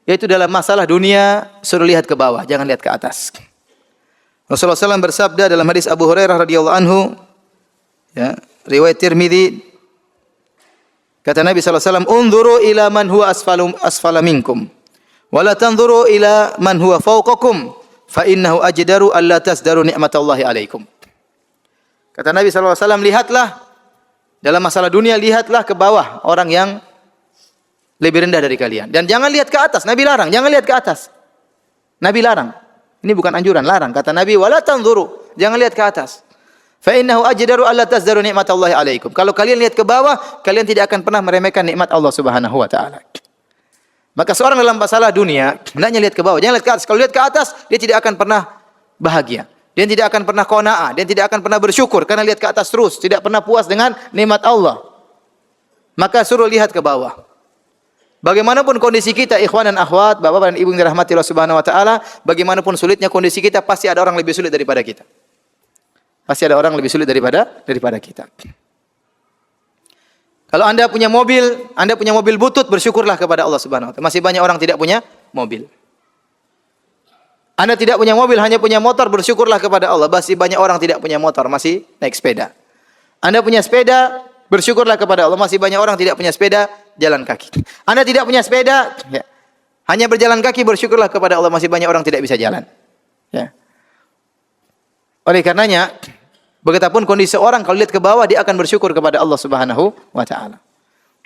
yaitu dalam masalah dunia suruh lihat ke bawah, jangan lihat ke atas. Rasulullah SAW bersabda dalam hadis Abu Hurairah radhiyallahu anhu, ya, riwayat Tirmidzi, kata Nabi SAW, "Unzuru ila man huwa asfala minkum, wa la tanzuru ila man huwa fawqakum, fa innahu ajdaru alla tasdaru ni'matallahi alaikum." Kata Nabi SAW, lihatlah dalam masalah dunia, lihatlah ke bawah orang yang lebih rendah dari kalian. Dan jangan lihat ke atas. Nabi larang, jangan lihat ke atas. Nabi larang. Ini bukan anjuran, larang. Kata Nabi, wala tanzuru, jangan lihat ke atas. Fa innahu ajdaru alla tasdaru ni'matallahi alaikum. Kalau kalian lihat ke bawah, kalian tidak akan pernah meremehkan nikmat Allah Subhanahu wa taala. Maka seorang dalam masalah dunia, hendaknya lihat ke bawah, jangan lihat ke atas. Kalau lihat ke atas, dia tidak akan pernah bahagia. Dia tidak akan pernah qanaah, dia tidak akan pernah bersyukur karena lihat ke atas terus, tidak pernah puas dengan nikmat Allah. Maka suruh lihat ke bawah. Bagaimanapun kondisi kita, ikhwan dan akhwat, bapak dan ibu yang dirahmati Allah Subhanahu wa taala, bagaimanapun sulitnya kondisi kita, pasti ada orang lebih sulit daripada kita. Pasti ada orang lebih sulit daripada kita. Kalau Anda punya mobil butut, bersyukurlah kepada Allah Subhanahu wa taala. Masih banyak orang tidak punya mobil. Anda tidak punya mobil, hanya punya motor, bersyukurlah kepada Allah. Masih banyak orang tidak punya motor, masih naik sepeda. Anda punya sepeda, bersyukurlah kepada Allah. Masih banyak orang tidak punya sepeda, jalan kaki. Anda tidak punya sepeda, ya, hanya berjalan kaki, bersyukurlah kepada Allah. Masih banyak orang tidak bisa jalan. Ya. Oleh karenanya, bagaimanapun kondisi orang, kalau lihat ke bawah, dia akan bersyukur kepada Allah Subhanahu wa taala.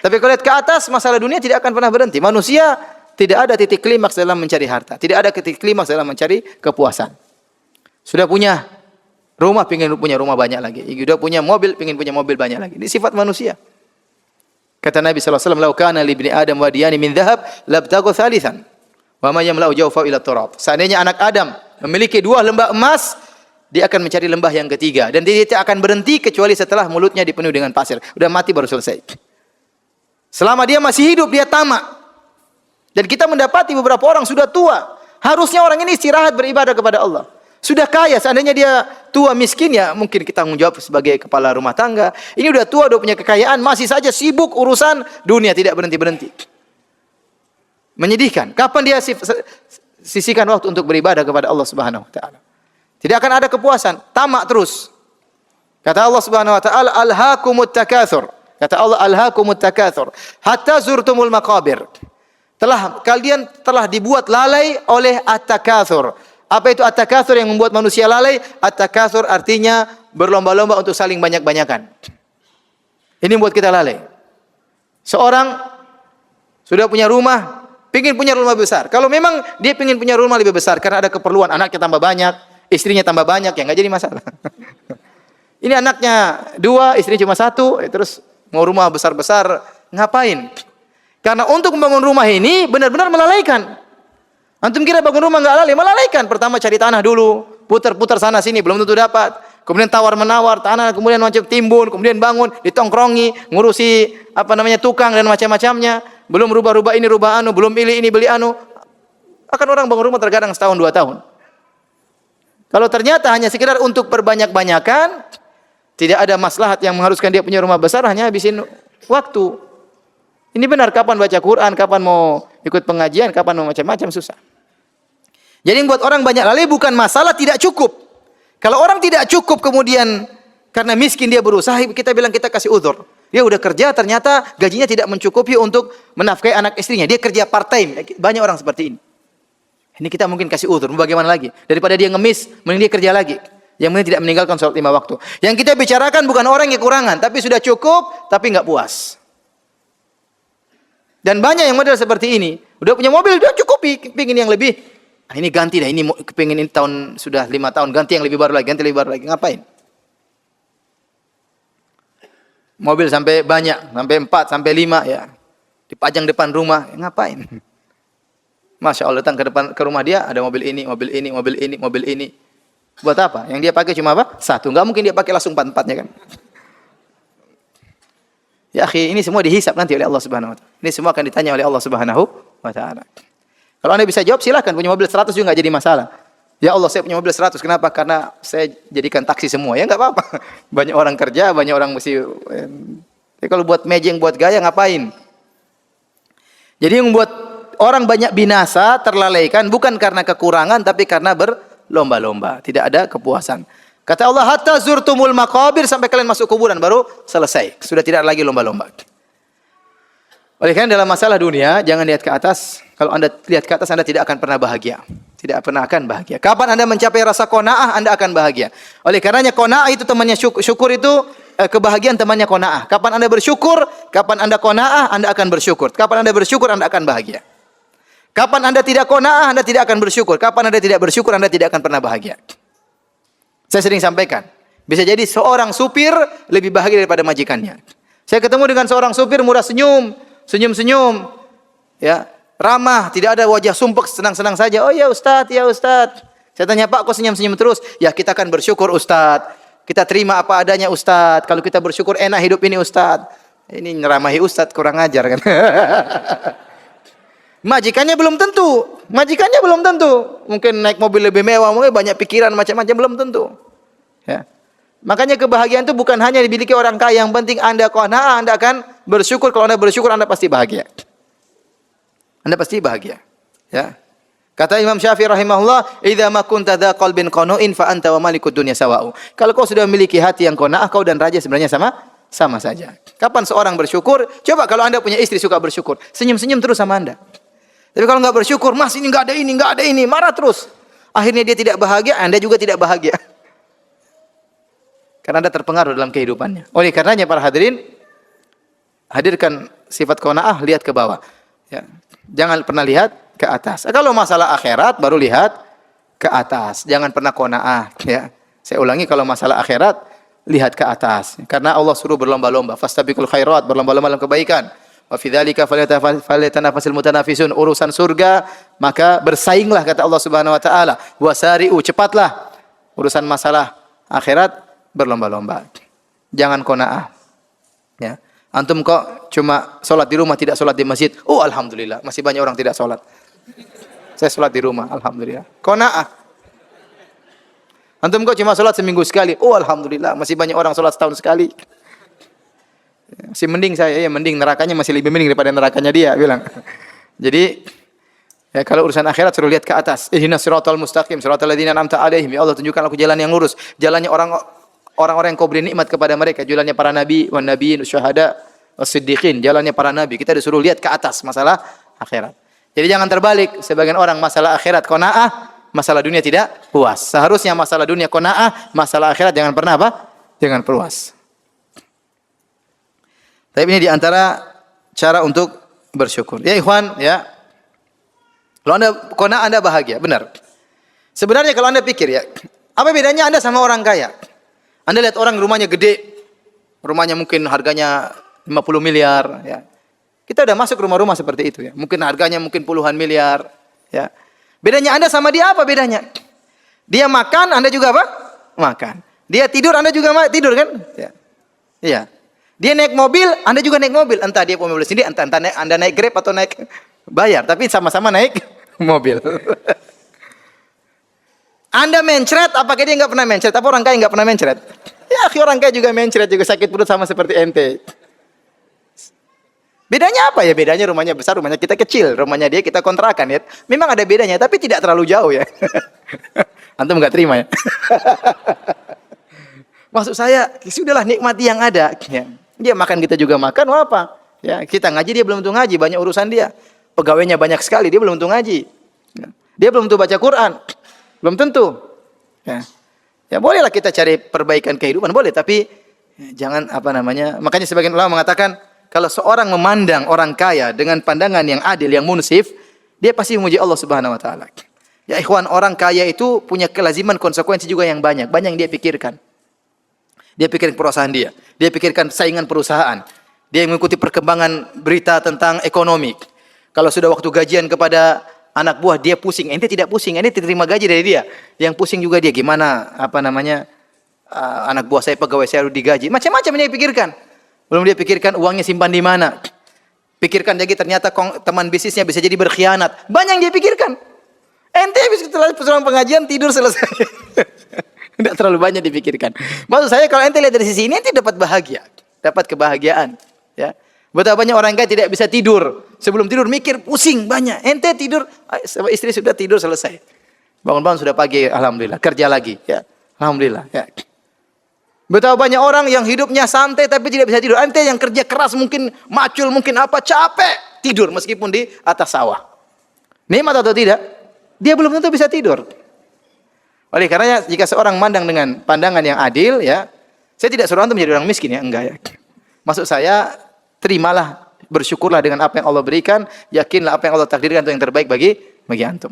Tapi kalau lihat ke atas, masalah dunia tidak akan pernah berhenti. Manusia tidak ada titik klimaks dalam mencari harta. Tidak ada titik klimaks dalam mencari kepuasan. Sudah punya rumah, ingin punya rumah banyak lagi. Sudah punya mobil, ingin punya mobil banyak lagi. Ini sifat manusia. Kata Nabi SAW, "Lau kana li ibni Adam wadiyani min dhahab, labtaghu thalithan. Wa ma yamla'u jawfahu ila turab." Seandainya anak Adam memiliki 2 lembah emas, dia akan mencari lembah yang ketiga. Dan dia tidak akan berhenti kecuali setelah mulutnya dipenuhi dengan pasir. Udah mati baru selesai. Selama dia masih hidup, dia tamak. Dan kita mendapati beberapa orang sudah tua. Harusnya orang ini istirahat beribadah kepada Allah. Sudah kaya, seandainya dia tua miskin, ya mungkin kita tanggung jawab sebagai kepala rumah tangga. Ini udah tua, udah punya kekayaan, masih saja sibuk urusan dunia, tidak berhenti-berhenti. Menyedihkan. Kapan dia sisihkan waktu untuk beribadah kepada Allah Subhanahu wa taala? Tidak akan ada kepuasan, tamak terus. Kata Allah Subhanahu wa taala, "Alhaakumut takatsur." Kata Allah, "Alhaakumut takatsur hatta zurtumul maqabir." Kalian telah dibuat lalai oleh at-takatsur. Apa itu at-takatsur yang membuat manusia lalai? At-takatsur artinya berlomba-lomba untuk saling banyak-banyakan. Ini membuat kita lalai. Seorang sudah punya rumah, pingin punya rumah besar. Kalau memang dia pingin punya rumah lebih besar karena ada keperluan, anaknya tambah banyak, istrinya tambah banyak, ya nggak jadi masalah. Ini anaknya 2, istrinya cuma 1, terus mau rumah besar-besar, ngapain? Karena untuk membangun rumah ini benar-benar melalaikan. Antum kira bangun rumah enggak lalai? Melalaikan. Pertama cari tanah dulu, putar-putar sana sini, belum tentu dapat. Kemudian tawar-menawar tanah, kemudian macam timbun, kemudian bangun, ditongkrongi, ngurusi tukang dan macam-macamnya. Belum rubah-rubah ini, rubah anu, belum pilih ini, beli anu. Akan orang bangun rumah terkadang setahun 2 tahun. Kalau ternyata hanya sekedar untuk perbanyak-banyakan, tidak ada maslahat yang mengharuskan dia punya rumah besar, hanya habisin waktu. Ini benar, kapan baca Quran, kapan mau ikut pengajian, kapan mau macam-macam, susah. Jadi yang buat orang banyak lalai bukan masalah tidak cukup. Kalau orang tidak cukup kemudian karena miskin dia berusaha, kita bilang kita kasih uzur. Dia udah kerja, ternyata gajinya tidak mencukupi untuk menafkahi anak istrinya. Dia kerja part time. Banyak orang seperti ini. Ini kita mungkin kasih uzur. Bagaimana lagi? Daripada dia ngemis, mending dia kerja lagi. Yang mungkin tidak meninggalkan sholat 5 waktu. Yang kita bicarakan bukan orang yang kekurangan, tapi sudah cukup, tapi nggak puas. Dan banyak yang model seperti ini. Udah punya mobil, udah cukupi, pingin yang lebih. Nah, ini ganti dah, ini kepingin ini tahun sudah 5 tahun, ganti yang lebih baru lagi, ganti lebih baru lagi. Ngapain? Mobil sampai banyak, sampai 4, sampai 5 ya. Dipajang depan rumah, ya, ngapain? Masya Allah, datang ke rumah dia ada mobil ini, mobil ini, mobil ini, mobil ini. Buat apa? Yang dia pakai cuma apa? 1. Enggak mungkin dia pakai langsung 4-4-nya kan. Ya akhi, ini semua dihisab nanti oleh Allah Subhanahu wa taala. Ini semua akan ditanya oleh Allah Subhanahu wa taala. Kalau Anda bisa jawab silakan, punya mobil 100 juga enggak jadi masalah. Ya Allah, saya punya mobil 100, kenapa? Karena saya jadikan taksi semua. Ya enggak apa-apa. Banyak orang kerja, banyak orang mesti kalau buat mejeng, buat gaya ngapain? Jadi yang buat orang banyak binasa, terlalaikan bukan karena kekurangan tapi karena berlomba-lomba, tidak ada kepuasan. Kata Allah, hatta zurtumul maqabir, sampai kalian masuk kuburan baru selesai. Sudah tidak lagi lomba-lomba. Oleh karena dalam masalah dunia, jangan lihat ke atas. Kalau Anda lihat ke atas, Anda tidak akan pernah bahagia. Tidak pernah akan bahagia. Kapan Anda mencapai rasa qanaah, Anda akan bahagia. Oleh karenanya qanaah itu temannya syukur itu kebahagiaan temannya qanaah. Kapan Anda bersyukur, kapan Anda qanaah, Anda akan bersyukur. Kapan Anda bersyukur, Anda akan bahagia. Kapan Anda tidak qanaah, Anda tidak akan bersyukur. Kapan Anda tidak bersyukur, Anda tidak akan pernah bahagia. Saya sering sampaikan, bisa jadi seorang supir lebih bahagia daripada majikannya. Saya ketemu dengan seorang supir murah senyum-senyum, ya, ramah, tidak ada wajah sumpek, senang-senang saja. Oh ya Ustaz, ya Ustaz. Saya tanya, Pak, kok senyum-senyum terus? Ya, kita akan bersyukur Ustaz. Kita terima apa adanya Ustaz. Kalau kita bersyukur enak hidup ini Ustaz. Ini nyeramahi Ustaz, kurang ajar kan. Majikannya belum tentu. Mungkin naik mobil lebih mewah, mungkin banyak pikiran macam-macam, belum tentu. Ya. Makanya kebahagiaan itu bukan hanya dimiliki orang kaya. Yang penting Anda qanaah, Anda akan bersyukur. Kalau Anda bersyukur, Anda pasti bahagia. Anda pasti bahagia. Ya. Kata Imam Syafi'i rahimahullah, "Idza ma kunta dza qalbin qanu'in fa anta wa malikud dunya sawa'u." Kalau kau sudah memiliki hati yang qanaah, kau dan raja sebenarnya sama saja. Kapan seorang bersyukur? Coba kalau Anda punya istri suka bersyukur, senyum-senyum terus sama Anda. Tapi kalau enggak bersyukur, "Mas, ini enggak ada ini," marah terus. Akhirnya dia tidak bahagia, Anda juga tidak bahagia. Karena Anda terpengaruh dalam kehidupannya. Oleh karenanya para hadirin, hadirkan sifat qanaah, lihat ke bawah. Ya. Jangan pernah lihat ke atas. Kalau masalah akhirat baru lihat ke atas. Jangan pernah qanaah, ya. Saya ulangi, kalau masalah akhirat lihat ke atas. Karena Allah suruh berlomba-lomba, fastabiqul khairat, berlomba-lomba dalam kebaikan. Wa fi dzalika falyatanafasil mutanafisun, urusan surga maka bersainglah kata Allah Subhanahu wa taala. Wasari'u, cepatlah. Urusan masalah akhirat berlomba-lomba. Jangan qanaah. Ya. Antum kok cuma sholat di rumah, tidak sholat di masjid. Oh alhamdulillah, masih banyak orang tidak sholat. Saya sholat di rumah, alhamdulillah. Qanaah. Antum kok cuma sholat seminggu sekali. Oh alhamdulillah, masih banyak orang sholat setahun sekali. Masih mending saya, ya mending, nerakanya masih lebih mending daripada nerakanya dia, bilang. Jadi ya, kalau urusan akhirat suruh lihat ke atas. Ihdinas siratal mustaqim, siratal ladzina an'amta 'alaihim. Ya Allah, tunjukkan aku jalan yang lurus, jalannya orang-orang yang kau beri nikmat kepada mereka, jalannya para nabi, wan nabiyyin, syuhada, was-siddiqin, jalannya para nabi. Kita disuruh lihat ke atas masalah akhirat. Jadi jangan terbalik, sebagian orang masalah akhirat qanaah, masalah dunia tidak puas. Seharusnya masalah dunia qanaah, masalah akhirat jangan pernah apa? Jangan puas. Tapi ini diantara cara untuk bersyukur. Ya ikhwan, ya. Kalau Anda qanaah, Anda bahagia, benar. Sebenarnya kalau Anda pikir ya, apa bedanya Anda sama orang kaya? Anda lihat orang rumahnya gede, rumahnya mungkin harganya 50 miliar, ya. Kita udah masuk rumah-rumah seperti itu ya. Mungkin harganya mungkin puluhan miliar, ya. Bedanya Anda sama dia apa bedanya? Dia makan, Anda juga apa? Makan. Dia tidur, Anda juga tidur kan? Ya. Iya. Dia naik mobil, Anda juga naik mobil. Entah dia punya mobil sendiri, entah Anda naik Grab atau naik bayar, tapi sama-sama naik mobil. Anda mencret, apakah dia nggak pernah mencret? Apa orang kaya nggak pernah mencret? Ya, orang kaya juga mencret, juga sakit perut sama seperti ente. Bedanya apa ya? Bedanya rumahnya besar, rumahnya kita kecil. Rumahnya dia kita kontrakan ya. Memang ada bedanya, tapi tidak terlalu jauh ya. Antum nggak terima ya? Maksud saya, sudahlah nikmati yang ada. Ya. Dia makan, kita juga makan, apa? Ya, kita ngaji, dia belum tentu ngaji, banyak urusan dia. Pegawainya banyak sekali, dia belum tentu ngaji. Ya. Dia belum tentu baca Quran, belum tentu. Ya, ya bolehlah kita cari perbaikan kehidupan, boleh, tapi ya, jangan makanya sebagian ulama mengatakan, kalau seorang memandang orang kaya dengan pandangan yang adil, yang munsif, dia pasti memuji Allah Subhanahu wa taala. Ya ikhwan, orang kaya itu punya kelaziman konsekuensi juga yang banyak yang dia pikirkan. Dia pikirkan perusahaan dia pikirkan saingan perusahaan. Dia mengikuti perkembangan berita tentang ekonomi. Kalau sudah waktu gajian kepada anak buah, dia pusing. Ente tidak pusing, ente terima gaji dari dia. Yang pusing juga dia, gimana anak buah saya, pegawai saya harus digaji. Macam-macam dia pikirkan. Belum dia pikirkan uangnya simpan di mana. Pikirkan lagi ternyata teman bisnisnya bisa jadi berkhianat. Banyak yang dia pikirkan. Ente habis setelah pengajian tidur selesai. Tidak terlalu banyak dipikirkan. Maksud saya kalau ente lihat dari sisi ini, ente dapat bahagia, dapat kebahagiaan. Ya, Betapa banyak orang kaya tidak bisa tidur. Sebelum tidur mikir pusing banyak. Ente tidur, istri sudah tidur selesai. Bangun-bangun sudah pagi, alhamdulillah. Kerja lagi, ya. Alhamdulillah, ya. Betapa banyak orang yang hidupnya santai tapi tidak bisa tidur. Ente yang kerja keras mungkin macul, mungkin apa, capek tidur meskipun di atas sawah. Nikmat atau tidak? Dia belum tentu bisa tidur. Oleh karenanya jika seorang mandang dengan pandangan yang adil, ya, saya tidak suruh antum menjadi orang miskin, ya, enggak, ya. Maksud saya, terimalah, bersyukurlah dengan apa yang Allah berikan, yakinlah apa yang Allah takdirkan itu yang terbaik bagi antum.